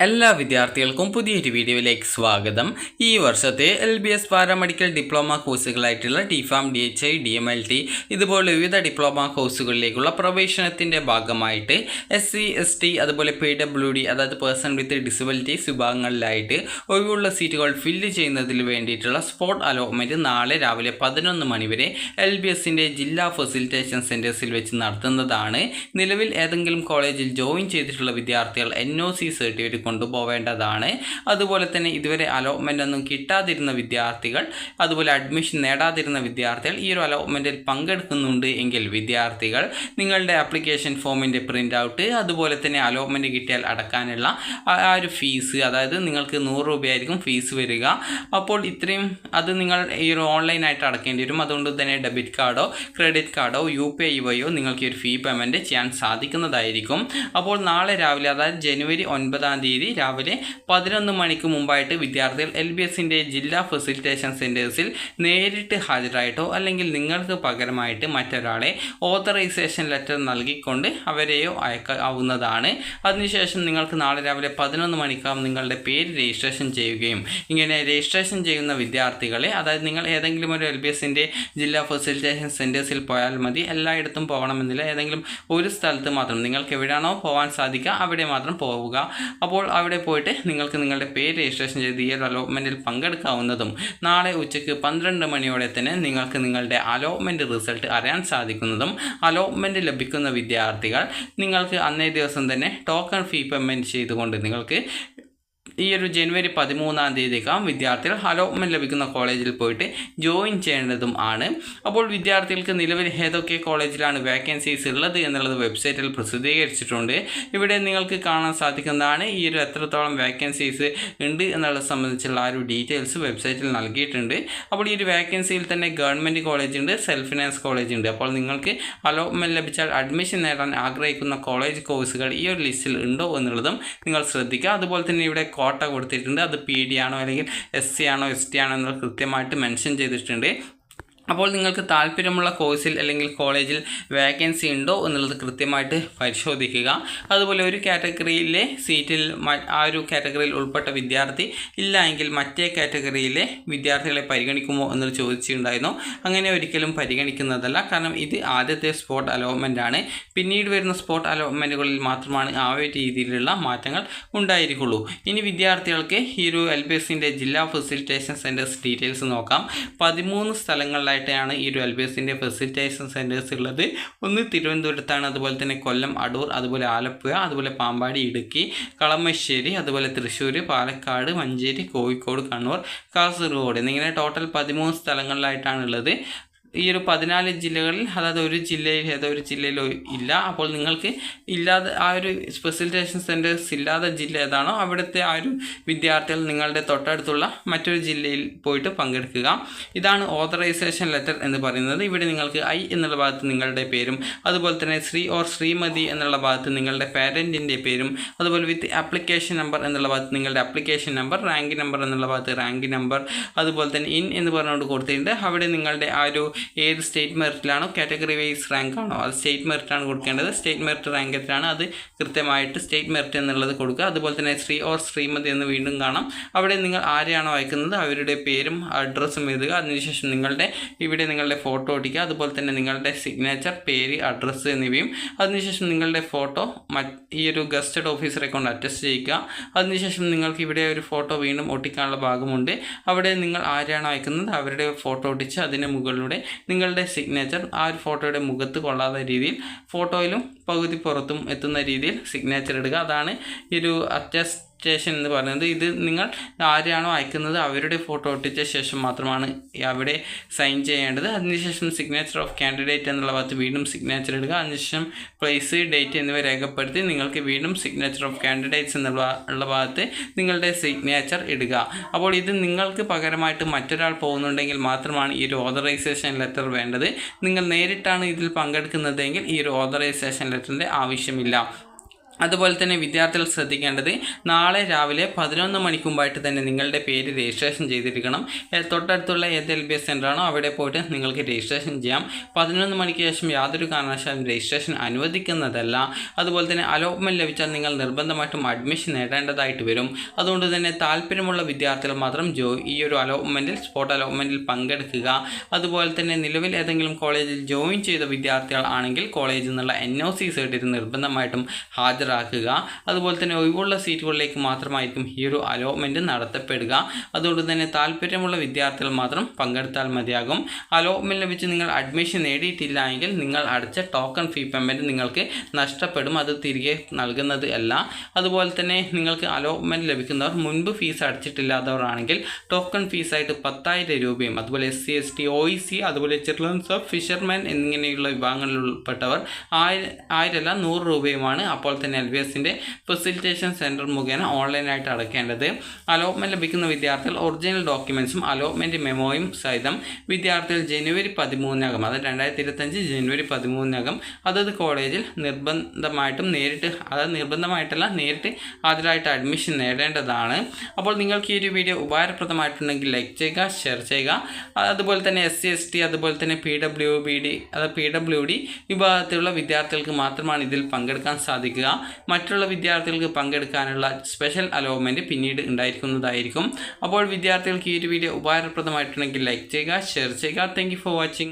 എല്ലാ വിദ്യാർത്ഥികൾക്കും പുതിയൊരു വീഡിയോയിലേക്ക് സ്വാഗതം. ഈ വർഷത്തെ LBS പാരാമെഡിക്കൽ ഡിപ്ലോമ കോഴ്സുകളായിട്ടുള്ള DPharm, DHI, DMLT ഇതുപോലെ വിവിധ ഡിപ്ലോമ കോഴ്സുകളിലേക്കുള്ള പ്രവേശനത്തിൻ്റെ ഭാഗമായിട്ട് SC, ST അതുപോലെ PWD അതായത് പേഴ്സൺ വിത്ത് ഡിസബിലിറ്റീസ് വിഭാഗങ്ങളിലായിട്ട് ഒഴിവുള്ള സീറ്റുകൾ ഫില്ല് ചെയ്യുന്നതിന് വേണ്ടിയിട്ടുള്ള സ്പോട്ട് അലോട്ട്മെൻറ്റ് നാളെ രാവിലെ 11 മണി വരെ LBSൻ്റെ ജില്ലാ ഫെസിലിറ്റേഷൻ സെൻറ്റേഴ്സിൽ വെച്ച് നടത്തുന്നതാണ്. നിലവിൽ ഏതെങ്കിലും കോളേജിൽ ജോയിൻ ചെയ്തിട്ടുള്ള വിദ്യാർത്ഥികൾ NOC സർട്ടിഫിക്കറ്റ് കൊണ്ടുപോവേണ്ടതാണ്. അതുപോലെ തന്നെ ഇതുവരെ അലോട്ട്മെൻ്റ് ഒന്നും കിട്ടാതിരുന്ന വിദ്യാർത്ഥികൾ അതുപോലെ അഡ്മിഷൻ നേടാതിരുന്ന വിദ്യാർത്ഥികൾ ഈ ഒരു അലോട്ട്മെൻറ്റിൽ പങ്കെടുക്കുന്നുണ്ട് എങ്കിൽ വിദ്യാർത്ഥികൾ നിങ്ങളുടെ ആപ്ലിക്കേഷൻ ഫോമിൻ്റെ പ്രിൻ്റ് ഔട്ട് അതുപോലെ തന്നെ അലോട്ട്മെൻറ്റ് കിട്ടിയാൽ അടക്കാനുള്ള ആ ഒരു ഫീസ്, അതായത് നിങ്ങൾക്ക് 100 രൂപയായിരിക്കും ഫീസ് വരിക. അപ്പോൾ ഇത്രയും അത് നിങ്ങൾ ഈ ഒരു ഓൺലൈനായിട്ട് അടക്കേണ്ടി വരും. അതുകൊണ്ട് തന്നെ ഡെബിറ്റ് കാർഡോ ക്രെഡിറ്റ് കാർഡോ UPI വഴിയോ നിങ്ങൾക്ക് ഈ ഒരു ഫീ പേയ്മെൻറ്റ് ചെയ്യാൻ സാധിക്കുന്നതായിരിക്കും. അപ്പോൾ നാളെ രാവിലെ അതായത് ജനുവരി 9-ാം തീയതി രാവിലെ 11 മണിക്ക് മുമ്പായിട്ട് വിദ്യാർത്ഥികൾ LBSൻ്റെ ജില്ലാ ഫെസിലിറ്റേഷൻ സെൻറ്റേഴ്സിൽ നേരിട്ട് ഹാജരായിട്ടോ അല്ലെങ്കിൽ നിങ്ങൾക്ക് പകരമായിട്ട് മറ്റൊരാളെ ഓതറൈസേഷൻ ലെറ്റർ നൽകിക്കൊണ്ട് അവരെയോ അയക്കാവുന്നതാണ്. അതിനുശേഷം നിങ്ങൾക്ക് നാളെ രാവിലെ 11 മണിക്കാവും നിങ്ങളുടെ പേര് രജിസ്ട്രേഷൻ ചെയ്യുകയും ഇങ്ങനെ രജിസ്ട്രേഷൻ ചെയ്യുന്ന വിദ്യാർത്ഥികളെ, അതായത് നിങ്ങൾ ഏതെങ്കിലും ഒരു LBSൻ്റെ ജില്ലാ ഫെസിലിറ്റേഷൻ സെൻറ്റേഴ്സിൽ പോയാൽ മതി, എല്ലായിടത്തും പോകണമെന്നില്ല. ഏതെങ്കിലും ഒരു സ്ഥലത്ത് മാത്രം നിങ്ങൾക്ക് എവിടെയാണോ പോകാൻ സാധിക്കുക അവിടെ മാത്രം പോവുക. അപ്പോൾ അവിടെ പോയിട്ട് നിങ്ങൾക്ക് നിങ്ങളുടെ പേര് രജിസ്ട്രേഷൻ ചെയ്ത് ഈ ഒരു അലോട്ട്മെൻറ്റിൽ പങ്കെടുക്കാവുന്നതും നാളെ ഉച്ചയ്ക്ക് 12 മണിയോടെ തന്നെ നിങ്ങൾക്ക് നിങ്ങളുടെ അലോട്ട്മെൻറ്റ് റിസൾട്ട് അറിയാൻ സാധിക്കുന്നതും അലോട്ട്മെൻറ്റ് ലഭിക്കുന്ന വിദ്യാർത്ഥികൾ നിങ്ങൾക്ക് അന്നേ ദിവസം തന്നെ ടോക്കൺ ഫീ പേയ്മെൻറ്റ് ചെയ്തുകൊണ്ട് നിങ്ങൾക്ക് ഈ ഒരു ജനുവരി 13-ാം തീയതിക്കാം വിദ്യാർത്ഥികൾ അലോട്ട്മെൻറ്റ് ലഭിക്കുന്ന കോളേജിൽ പോയിട്ട് ജോയിൻ ചെയ്യേണ്ടതും ആണ്. അപ്പോൾ വിദ്യാർത്ഥികൾക്ക് നിലവിൽ ഏതൊക്കെ കോളേജിലാണ് വേക്കൻസീസ് ഉള്ളത് എന്നുള്ളത് വെബ്സൈറ്റിൽ പ്രസിദ്ധീകരിച്ചിട്ടുണ്ട്. ഇവിടെ നിങ്ങൾക്ക് കാണാൻ സാധിക്കുന്നതാണ് ഈ ഒരു എത്രത്തോളം വേക്കൻസീസ് ഉണ്ട് എന്നുള്ളത് സംബന്ധിച്ചുള്ള ആ ഒരു ഡീറ്റെയിൽസ് വെബ്സൈറ്റിൽ നൽകിയിട്ടുണ്ട്. അപ്പോൾ ഈ ഒരു വേക്കൻസിയിൽ തന്നെ ഗവൺമെൻറ് കോളേജ് ഉണ്ട്, സെൽഫ് ഫിനാൻസ് കോളേജ് ഉണ്ട്. അപ്പോൾ നിങ്ങൾക്ക് അലോട്ട്മെൻറ്റ് ലഭിച്ചാൽ അഡ്മിഷൻ നേടാൻ ആഗ്രഹിക്കുന്ന കോളേജ് കോഴ്സുകൾ ഈ ഒരു ലിസ്റ്റിൽ ഉണ്ടോ എന്നുള്ളതും നിങ്ങൾ ശ്രദ്ധിക്കുക. അതുപോലെ തന്നെ ഇവിടെ കോട്ട കൊടുത്തിട്ടുണ്ട്. അത് PD ആണോ അല്ലെങ്കിൽ SC ആണോ ST ആണോ എന്നത് കൃത്യമായിട്ട് മെൻഷൻ ചെയ്തിട്ടുണ്ട്. അപ്പോൾ നിങ്ങൾക്ക് താല്പര്യമുള്ള കോഴ്സിൽ അല്ലെങ്കിൽ കോളേജിൽ വേക്കൻസി ഉണ്ടോ എന്നുള്ളത് കൃത്യമായിട്ട് പരിശോധിക്കുക. അതുപോലെ ഒരു കാറ്റഗറിയിലെ സീറ്റിൽ ആ ഒരു കാറ്റഗറിയിൽ ഉൾപ്പെട്ട വിദ്യാർത്ഥി ഇല്ല എങ്കിൽ മറ്റേ കാറ്റഗറിയിലെ വിദ്യാർത്ഥികളെ പരിഗണിക്കുമോ എന്നത് ചോദിച്ചിട്ടുണ്ടായിരുന്നു. അങ്ങനെ ഒരിക്കലും പരിഗണിക്കുന്നതല്ല. കാരണം ഇത് ആദ്യത്തെ സ്പോട്ട് അലോട്ട്മെൻ്റ് ആണ്. പിന്നീട് വരുന്ന സ്പോട്ട് അലോട്ട്മെൻറ്റുകളിൽ മാത്രമാണ് ആ ഒരു രീതിയിലുള്ള മാറ്റങ്ങൾ ഉണ്ടായിരിക്കുള്ളൂ. ഇനി വിദ്യാർത്ഥികൾക്ക് ഈ ഒരു LBSൻ്റെ ജില്ലാ ഫെസിലിറ്റേഷൻ സെൻറ്റേഴ്സ് ഡീറ്റെയിൽസ് നോക്കാം. 13 സ്ഥലങ്ങളിലായിട്ടാണ് ഈ ഒരു LBSൻ്റെ ഫെസിലിറ്റേഷൻ സെൻറ്റേഴ്സ് ഉള്ളത്. ഒന്ന് തിരുവനന്തപുരത്താണ്, അതുപോലെ തന്നെ കൊല്ലം, അടൂർ, അതുപോലെ ആലപ്പുഴ, അതുപോലെ പാമ്പാടി, ഇടുക്കി, കളമശ്ശേരി, അതുപോലെ തൃശ്ശൂർ, പാലക്കാട്, മഞ്ചേരി, കോഴിക്കോട്, കണ്ണൂർ, കാസർഗോഡ് എന്നിങ്ങനെ ടോട്ടൽ 13 സ്ഥലങ്ങളിലായിട്ടാണുള്ളത്. ഈ ഒരു 14 ജില്ലകളിൽ, അതായത് ഒരു ജില്ലയിൽ ഏതൊരു ജില്ലയിലോ ഇല്ല. അപ്പോൾ നിങ്ങൾക്ക് ഇല്ലാതെ ആ ഒരു ഫെസിലിറ്റേഷൻ സെൻറ്റേഴ്സ് ഇല്ലാത്ത ജില്ല ഏതാണോ അവിടുത്തെ ആ ഒരു വിദ്യാർത്ഥികൾ നിങ്ങളുടെ തൊട്ടടുത്തുള്ള മറ്റൊരു ജില്ലയിൽ പോയിട്ട് പങ്കെടുക്കുക. ഇതാണ് ഓതറൈസേഷൻ ലെറ്റർ എന്ന് പറയുന്നത്. ഇവിടെ നിങ്ങൾക്ക് I എന്നുള്ള ഭാഗത്ത് നിങ്ങളുടെ പേരും അതുപോലെ തന്നെ ശ്രീ ഓർ ശ്രീമതി എന്നുള്ള ഭാഗത്ത് നിങ്ങളുടെ പാരൻറ്റിൻ്റെ പേരും അതുപോലെ വിത്ത് ആപ്ലിക്കേഷൻ നമ്പർ എന്നുള്ള ഭാഗത്ത് നിങ്ങളുടെ ആപ്ലിക്കേഷൻ നമ്പർ, റാങ്ക് നമ്പർ എന്നുള്ള ഭാഗത്ത് റാങ്ക് നമ്പർ, അതുപോലെ തന്നെ ഇൻ എന്ന് പറഞ്ഞുകൊണ്ട് കൊടുത്തിട്ടുണ്ട്. അവിടെ നിങ്ങളുടെ ആ ഒരു ഏത് സ്റ്റേറ്റ് മെറിറ്റിലാണോ കാറ്റഗറി വൈസ് റാങ്ക് ആണോ അത് സ്റ്റേറ്റ് മെറിറ്റാണ് കൊടുക്കേണ്ടത്. സ്റ്റേറ്റ് മെറിറ്റ് റാങ്ക് എത്രയാണ് അത് കൃത്യമായിട്ട് സ്റ്റേറ്റ് മെറിറ്റ് എന്നുള്ളത് കൊടുക്കുക. അതുപോലെ തന്നെ ശ്രീ ഓർ ശ്രീമതി എന്ന് വീണ്ടും കാണാം. അവിടെ നിങ്ങൾ ആരെയാണോ അയക്കുന്നത് അവരുടെ പേരും അഡ്രസ്സും എഴുതുക. അതിനുശേഷം ഇവിടെ നിങ്ങളുടെ ഫോട്ടോ ഒട്ടിക്കുക. അതുപോലെ തന്നെ നിങ്ങളുടെ സിഗ്നേച്ചർ, പേര്, അഡ്രസ്സ് എന്നിവയും. അതിനുശേഷം നിങ്ങളുടെ ഫോട്ടോ ഈ ഒരു ഗസ്റ്റഡ് ഓഫീസറെ കൊണ്ട് അറ്റസ്റ്റ് ചെയ്യുക. അതിനുശേഷം നിങ്ങൾക്ക് ഇവിടെ ഒരു ഫോട്ടോ വീണ്ടും ഒട്ടിക്കാനുള്ള ഭാഗമുണ്ട്. അവിടെ നിങ്ങൾ ആരെയാണോ അയക്കുന്നത് അവരുടെ ഫോട്ടോ ഒട്ടിച്ച് അതിന് മുകളിലൂടെ നിങ്ങളുടെ സിഗ്നേച്ചർ ആ ഒരു ഫോട്ടോയുടെ മുഖത്ത് കൊള്ളാത്ത രീതിയിൽ ഫോട്ടോയിലും പകുതി പുറത്തും എത്തുന്ന രീതിയിൽ സിഗ്നേച്ചർ ഇടുക. അതാണ് ഈ ഒരു അറ്റസ്റ്റേഷൻ എന്ന് പറയുന്നത്. ഇത് നിങ്ങൾ ആരെയാണോ അയക്കുന്നത് അവരുടെ ഫോട്ടോ ഒട്ടിച്ച ശേഷം മാത്രമാണ് അവിടെ സൈൻ ചെയ്യേണ്ടത്. അതിനുശേഷം സിഗ്നേച്ചർ ഓഫ് കാൻഡിഡേറ്റ് എന്നുള്ള ഭാഗത്ത് വീണ്ടും സിഗ്നേച്ചർ ഇടുക. അതിനുശേഷം പ്ലേസ്, ഡേറ്റ് എന്നിവ രേഖപ്പെടുത്തി നിങ്ങൾക്ക് വീണ്ടും സിഗ്നേച്ചർ ഓഫ് കാൻഡിഡേറ്റ്സ് എന്നുള്ള ഭാഗത്ത് നിങ്ങളുടെ സിഗ്നേച്ചർ ഇടുക. അപ്പോൾ ഇത് നിങ്ങൾക്ക് പകരമായിട്ട് മറ്റൊരാൾ പോകുന്നുണ്ടെങ്കിൽ മാത്രമാണ് ഈ ഒരു ഓതറൈസേഷൻ ലെറ്റർ വേണ്ടത്. നിങ്ങൾ നേരിട്ടാണ് ഇതിൽ പങ്കെടുക്കുന്നതെങ്കിൽ ഈ ഒരു ഓതറൈസേഷൻ ലെറ്ററിൻ്റെ ആവശ്യമില്ല. അതുപോലെ തന്നെ വിദ്യാർത്ഥികൾ ശ്രദ്ധിക്കേണ്ടത് നാളെ രാവിലെ 11 മണിക്ക് മുമ്പായിട്ട് തന്നെ നിങ്ങളുടെ പേര് രജിസ്ട്രേഷൻ ചെയ്തിരിക്കണം. തൊട്ടടുത്തുള്ള ഏത് LBS സെൻ്ററാണോ അവിടെ പോയിട്ട് നിങ്ങൾക്ക് രജിസ്ട്രേഷൻ ചെയ്യാം. 11 മണിക്ക് ശേഷം യാതൊരു കാരണവശാലും രജിസ്ട്രേഷൻ അനുവദിക്കുന്നതല്ല. അതുപോലെ തന്നെ അലോട്ട്മെൻറ്റ് ലഭിച്ചാൽ നിങ്ങൾ നിർബന്ധമായിട്ടും അഡ്മിഷൻ നേടേണ്ടതായിട്ട് വരും. അതുകൊണ്ട് തന്നെ താല്പര്യമുള്ള വിദ്യാർത്ഥികൾ മാത്രം ഈ ഒരു സ്പോട്ട് അലോട്ട്മെൻറ്റിൽ പങ്കെടുക്കുക. അതുപോലെ തന്നെ നിലവിൽ ഏതെങ്കിലും കോളേജിൽ ജോയിൻ ചെയ്ത വിദ്യാർത്ഥികൾ ആണെങ്കിൽ കോളേജിൽ നിന്നുള്ള NOC സർട്ടിഫിക്കറ്റ് നിർബന്ധമായിട്ടും ഹാജരാക്കുക. അതുപോലെ തന്നെ ഒഴിവുള്ള സീറ്റുകളിലേക്ക് മാത്രമായിരിക്കും ഈ ഒരു അലോട്ട്മെൻറ്റ് നടത്തപ്പെടുക. അതുകൊണ്ട് തന്നെ താല്പര്യമുള്ള വിദ്യാർത്ഥികൾ മാത്രം പങ്കെടുത്താൽ മതിയാകും. അലോട്ട്മെൻറ്റ് ലഭിച്ച് നിങ്ങൾ അഡ്മിഷൻ നേടിയിട്ടില്ല എങ്കിൽ നിങ്ങൾ അടച്ച ടോക്കൺ ഫീ പേയ്മെൻറ്റ് നിങ്ങൾക്ക് നഷ്ടപ്പെടും. അത് തിരികെ നൽകുന്നത് അല്ല. അതുപോലെ തന്നെ നിങ്ങൾക്ക് അലോട്ട്മെൻറ്റ് ലഭിക്കുന്നവർ മുൻപ് ഫീസ് അടച്ചിട്ടില്ലാത്തവർ ആണെങ്കിൽ ടോക്കൺ ഫീസായിട്ട് 10,000 രൂപയും അതുപോലെ SC ST OEC അതുപോലെ ചിൽഡ്രൻസ് ഓഫ് ഫിഷർമാൻ എന്നിങ്ങനെയുള്ള വിഭാഗങ്ങളിൽ ഉൾപ്പെട്ടവർ 100 രൂപയുമാണ് അപ്പോൾ തന്നെ LBSൻ്റെ ഫെസിലിറ്റേഷൻ സെൻറ്റർ മുഖേന ഓൺലൈനായിട്ട് അടയ്ക്കേണ്ടത്. അലോട്ട്മെൻറ്റ് ലഭിക്കുന്ന വിദ്യാർത്ഥികൾ ഒറിജിനൽ ഡോക്യുമെൻറ്റ്സും അലോട്ട്മെൻറ്റ് മെമ്മോയും സഹിതം വിദ്യാർത്ഥികൾ ജനുവരി 13 അത് 2025 ജനുവരി 13 അതത് കോളേജിൽ നിർബന്ധമായിട്ടും നേരിട്ട് ഹാജരായിട്ട് അഡ്മിഷൻ നേടേണ്ടതാണ്. അപ്പോൾ നിങ്ങൾക്ക് ഈ ഒരു വീഡിയോ ഉപകാരപ്രദമായിട്ടുണ്ടെങ്കിൽ ലൈക്ക് ചെയ്യുക, ഷെയർ ചെയ്യുക. അതുപോലെ തന്നെ SC ST അതുപോലെ തന്നെ PWD വിഭാഗത്തിലുള്ള വിദ്യാർത്ഥികൾക്ക് മാത്രമാണ് ഇതിൽ പങ്കെടുക്കാൻ സാധിക്കുക. മറ്റുള്ള വിദ്യാർത്ഥികൾക്ക് പങ്കെടുക്കാനുള്ള സ്പെഷ്യൽ അലോട്ട്മെൻറ്റ് പിന്നീട് ഉണ്ടായിരിക്കുന്നതായിരിക്കും. അപ്പോൾ വിദ്യാർത്ഥികൾക്ക് ഈ ഒരു വീഡിയോ ഉപകാരപ്രദമായിട്ടുണ്ടെങ്കിൽ ലൈക്ക് ചെയ്യുക, ഷെയർ ചെയ്യുക. Thank you for watching.